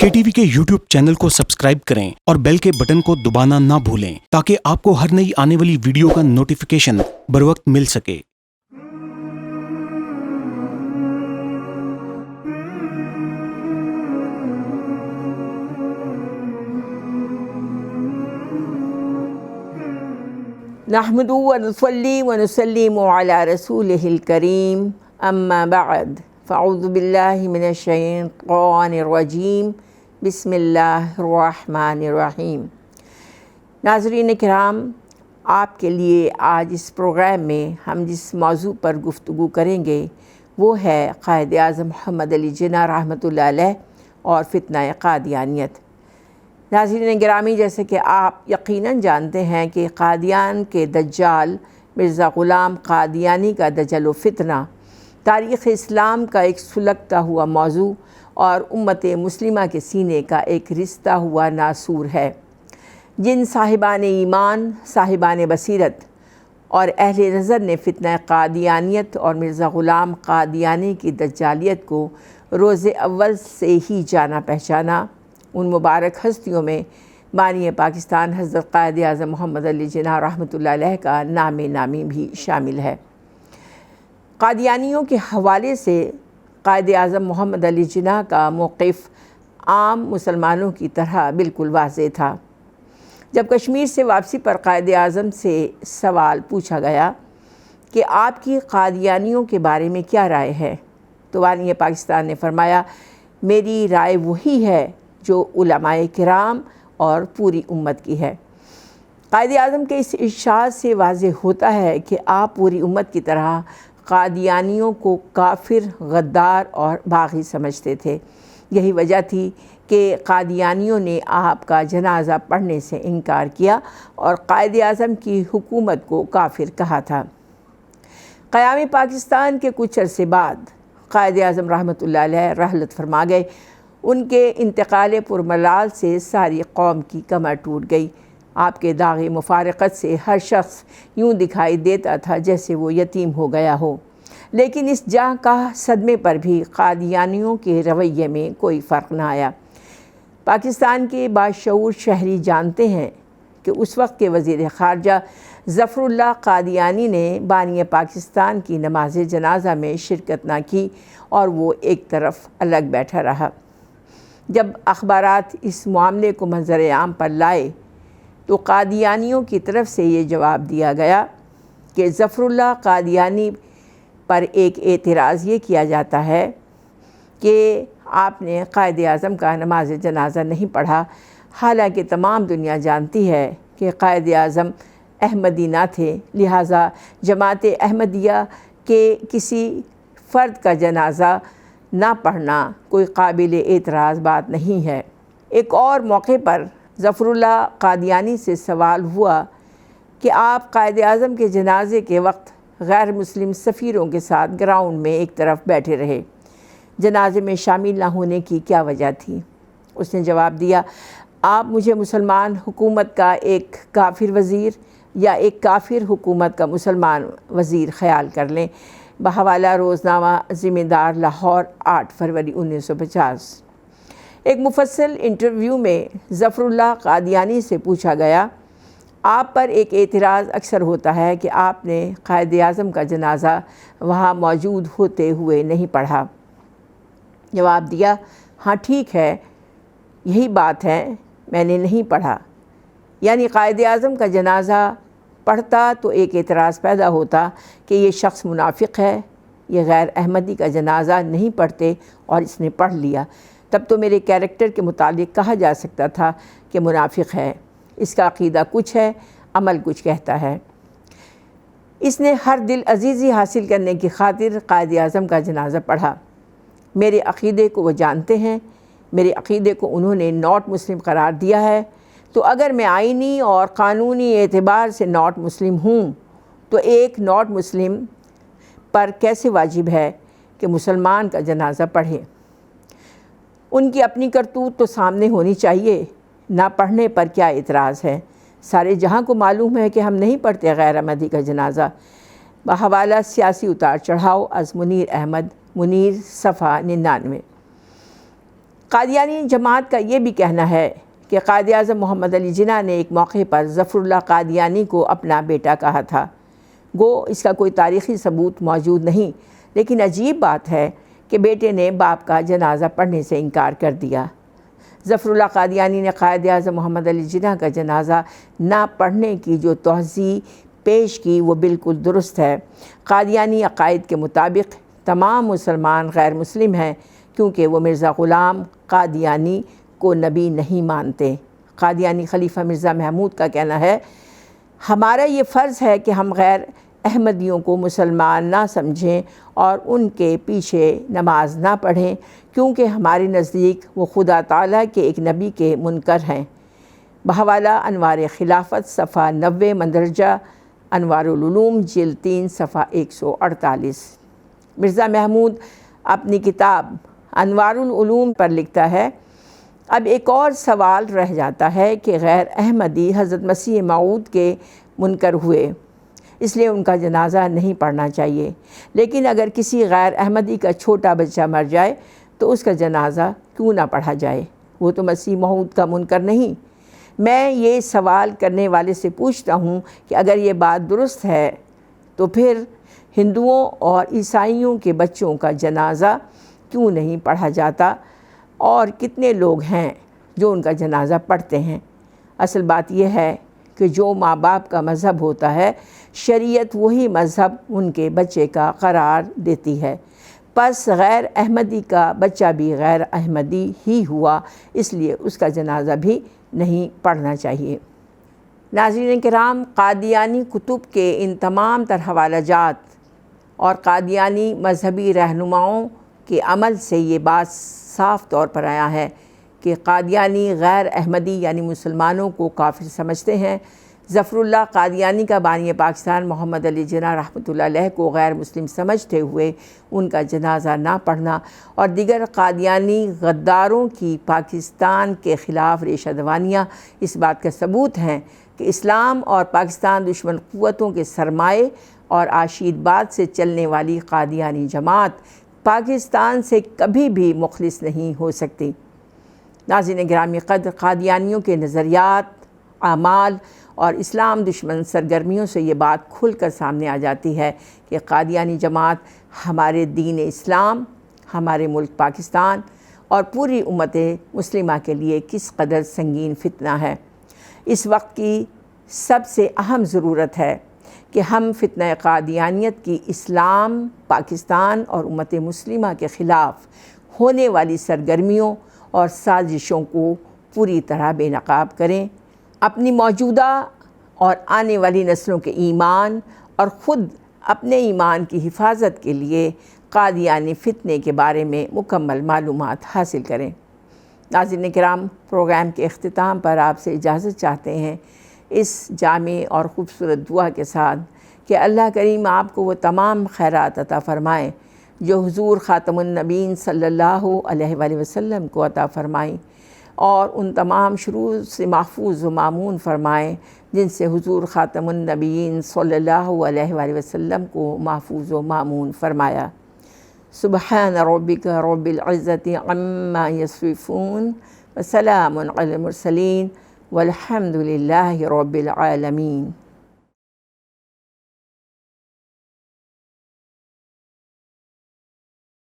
KTV کے YouTube channel کو subscribe کریں اور بیل کے بٹن کو دبانا نہ بھولیں تاکہ آپ کو ہر نئی آنے والی ویڈیو کا نوٹیفیکیشن بروقت مل سکے۔ نحمد ونصلي ونسلم على رسوله الكريم اما بعد فاعوذ باللہ من الشیطان الرجیم بسم اللہ الرحمن الرحیم۔ ناظرین کرام، آپ کے لیے آج اس پروگرام میں ہم جس موضوع پر گفتگو کریں گے وہ ہے قائد اعظم محمد علی جناح رحمۃ اللہ علیہ اور فتنہ قادیانیت۔ ناظرین گرامی، جیسے کہ آپ یقیناً جانتے ہیں کہ قادیان کے دجال مرزا غلام قادیانی کا دجل و فتنہ تاریخ اسلام کا ایک سلگتا ہوا موضوع اور امت مسلمہ کے سینے کا ایک رشتہ ہوا ناسور ہے۔ جن صاحبان ایمان، صاحبان بصیرت اور اہل نظر نے فتنہ قادیانیت اور مرزا غلام قادیانی کی دجالیت کو روز اول سے ہی جانا پہچانا، ان مبارک ہستیوں میں بانی پاکستان حضرت قائد اعظم محمد علی جناح رحمۃ اللہ علیہ کا نام نامی بھی شامل ہے۔ قادیانیوں کے حوالے سے قائد اعظم محمد علی جناح کا موقف عام مسلمانوں کی طرح بالکل واضح تھا۔ جب کشمیر سے واپسی پر قائد اعظم سے سوال پوچھا گیا کہ آپ کی قادیانیوں کے بارے میں کیا رائے ہے، تو بانی پاکستان نے فرمایا، میری رائے وہی ہے جو علماء کرام اور پوری امت کی ہے۔ قائد اعظم کے اس ارشاد سے واضح ہوتا ہے کہ آپ پوری امت کی طرح قادیانیوں کو کافر، غدار اور باغی سمجھتے تھے۔ یہی وجہ تھی کہ قادیانیوں نے آپ کا جنازہ پڑھنے سے انکار کیا اور قائد اعظم کی حکومت کو کافر کہا تھا۔ قیام پاکستان کے کچھ عرصے بعد قائد اعظم رحمۃ اللہ علیہ رحلت فرما گئے۔ ان کے انتقال پرملال سے ساری قوم کی کمر ٹوٹ گئی۔ آپ کے داغ مفارقت سے ہر شخص یوں دکھائی دیتا تھا جیسے وہ یتیم ہو گیا ہو۔ لیکن اس جاں کا صدمے پر بھی قادیانیوں کے رویے میں کوئی فرق نہ آیا۔ پاکستان کے باشعور شہری جانتے ہیں کہ اس وقت کے وزیر خارجہ ظفر اللہ قادیانی نے بانی پاکستان کی نماز جنازہ میں شرکت نہ کی اور وہ ایک طرف الگ بیٹھا رہا۔ جب اخبارات اس معاملے کو منظر عام پر لائے تو قادیانیوں کی طرف سے یہ جواب دیا گیا کہ ظفر اللہ قادیانی پر ایک اعتراض یہ کیا جاتا ہے کہ آپ نے قائد اعظم کا نماز جنازہ نہیں پڑھا، حالانکہ تمام دنیا جانتی ہے کہ قائد اعظم احمدی نہ تھے، لہٰذا جماعت احمدیہ کے کسی فرد کا جنازہ نہ پڑھنا کوئی قابل اعتراض بات نہیں ہے۔ ایک اور موقع پر ظفر اللہ قادیانی سے سوال ہوا کہ آپ قائد اعظم کے جنازے کے وقت غیر مسلم سفیروں کے ساتھ گراؤنڈ میں ایک طرف بیٹھے رہے، جنازے میں شامل نہ ہونے کی کیا وجہ تھی؟ اس نے جواب دیا، آپ مجھے مسلمان حکومت کا ایک کافر وزیر یا ایک کافر حکومت کا مسلمان وزیر خیال کر لیں۔ بحوالہ روزنامہ ذمہ دار لاہور 8 فروری 1950۔ ایک مفصل انٹرویو میں ظفر اللہ قادیانی سے پوچھا گیا، آپ پر ایک اعتراض اکثر ہوتا ہے کہ آپ نے قائد اعظم کا جنازہ وہاں موجود ہوتے ہوئے نہیں پڑھا۔ جواب دیا، ہاں ٹھیک ہے، یہی بات ہے، میں نے نہیں پڑھا۔ یعنی قائد اعظم کا جنازہ پڑھتا تو ایک اعتراض پیدا ہوتا کہ یہ شخص منافق ہے، یہ غیر احمدی کا جنازہ نہیں پڑھتے اور اس نے پڑھ لیا، تب تو میرے کیریکٹر کے متعلق کہا جا سکتا تھا کہ منافق ہے، اس کا عقیدہ کچھ ہے، عمل کچھ کہتا ہے۔ اس نے ہر دل عزیزی حاصل کرنے کی خاطر قائد اعظم کا جنازہ پڑھا۔ میرے عقیدے کو وہ جانتے ہیں، میرے عقیدے کو انہوں نے ناٹ مسلم قرار دیا ہے، تو اگر میں آئینی اور قانونی اعتبار سے ناٹ مسلم ہوں تو ایک ناٹ مسلم پر کیسے واجب ہے کہ مسلمان کا جنازہ پڑھے؟ ان کی اپنی کرتوت تو سامنے ہونی چاہیے، نہ پڑھنے پر کیا اعتراض ہے؟ سارے جہاں کو معلوم ہے کہ ہم نہیں پڑھتے غیر احمدی کا جنازہ۔ بحوالہ سیاسی اتار چڑھاؤ از منیر احمد، منیر صفحہ 99۔ قادیانی جماعت کا یہ بھی کہنا ہے کہ قائد اعظم محمد علی جناح نے ایک موقع پر ظفر اللہ قادیانی کو اپنا بیٹا کہا تھا۔ گو اس کا کوئی تاریخی ثبوت موجود نہیں، لیکن عجیب بات ہے کہ بیٹے نے باپ کا جنازہ پڑھنے سے انکار کر دیا۔ ظفر اللہ قادیانی نے قائد اعظم محمد علی جناح کا جنازہ نہ پڑھنے کی جو توضیح پیش کی وہ بالکل درست ہے۔ قادیانی عقائد کے مطابق تمام مسلمان غیر مسلم ہیں، کیونکہ وہ مرزا غلام قادیانی کو نبی نہیں مانتے۔ قادیانی خلیفہ مرزا محمود کا کہنا ہے، ہمارا یہ فرض ہے کہ ہم غیر احمدیوں کو مسلمان نہ سمجھیں اور ان کے پیچھے نماز نہ پڑھیں، کیونکہ ہمارے نزدیک وہ خدا تعالیٰ کے ایک نبی کے منکر ہیں۔ بحوالہ انوار خلافت صفحہ 90، مندرجہ انوار العلوم جلد 3 صفحہ 148۔ مرزا محمود اپنی کتاب انوار العلوم پر لکھتا ہے، اب ایک اور سوال رہ جاتا ہے کہ غیر احمدی حضرت مسیح موعود کے منکر ہوئے، اس لیے ان کا جنازہ نہیں پڑھنا چاہیے، لیکن اگر کسی غیر احمدی کا چھوٹا بچہ مر جائے تو اس کا جنازہ کیوں نہ پڑھا جائے؟ وہ تو مسیح موعود کا منکر نہیں۔ میں یہ سوال کرنے والے سے پوچھتا ہوں کہ اگر یہ بات درست ہے تو پھر ہندوؤں اور عیسائیوں کے بچوں کا جنازہ کیوں نہیں پڑھا جاتا، اور کتنے لوگ ہیں جو ان کا جنازہ پڑھتے ہیں؟ اصل بات یہ ہے کہ جو ماں باپ کا مذہب ہوتا ہے، شریعت وہی مذہب ان کے بچے کا قرار دیتی ہے۔ پس غیر احمدی کا بچہ بھی غیر احمدی ہی ہوا، اس لیے اس کا جنازہ بھی نہیں پڑھنا چاہیے۔ ناظرین کرام، قادیانی کتب کے ان تمام تر حوالہ جات اور قادیانی مذہبی رہنماؤں کے عمل سے یہ بات صاف طور پر آیا ہے کہ قادیانی غیر احمدی یعنی مسلمانوں کو کافر سمجھتے ہیں۔ ظفر اللہ قادیانی کا بانی پاکستان محمد علی جناح رحمۃ اللہ علیہ کو غیر مسلم سمجھتے ہوئے ان کا جنازہ نہ پڑھنا اور دیگر قادیانی غداروں کی پاکستان کے خلاف ریشہ دوانیاں اس بات کا ثبوت ہیں کہ اسلام اور پاکستان دشمن قوتوں کے سرمائے اور عاشید باد سے چلنے والی قادیانی جماعت پاکستان سے کبھی بھی مخلص نہیں ہو سکتی۔ ناظرین گرامی قدر، قادیانیوں کے نظریات، اعمال اور اسلام دشمن سرگرمیوں سے یہ بات کھل کر سامنے آ جاتی ہے کہ قادیانی جماعت ہمارے دین اسلام، ہمارے ملک پاکستان اور پوری امت مسلمہ کے لیے کس قدر سنگین فتنہ ہے۔ اس وقت کی سب سے اہم ضرورت ہے کہ ہم فتنہ قادیانیت کی اسلام، پاکستان اور امت مسلمہ کے خلاف ہونے والی سرگرمیوں اور سازشوں کو پوری طرح بے نقاب کریں، اپنی موجودہ اور آنے والی نسلوں کے ایمان اور خود اپنے ایمان کی حفاظت کے لیے قادیانی فتنے کے بارے میں مکمل معلومات حاصل کریں۔ ناظرین کرام، پروگرام کے اختتام پر آپ سے اجازت چاہتے ہیں اس جامع اور خوبصورت دعا کے ساتھ کہ اللہ کریم آپ کو وہ تمام خیرات عطا فرمائے جو حضور خاتم النبیین صلی اللہ علیہ وآلہ وسلم کو عطا فرمائیں، اور ان تمام شرور سے محفوظ و مامون فرمائیں جن سے حضور خاتم النبیین صلی اللہ علیہ وآلہ وسلم کو محفوظ و مامون فرمایا۔ سبحان ربک رب العزت عما یصفون وسلام علی المرسلین والحمد للہ رب العالمین۔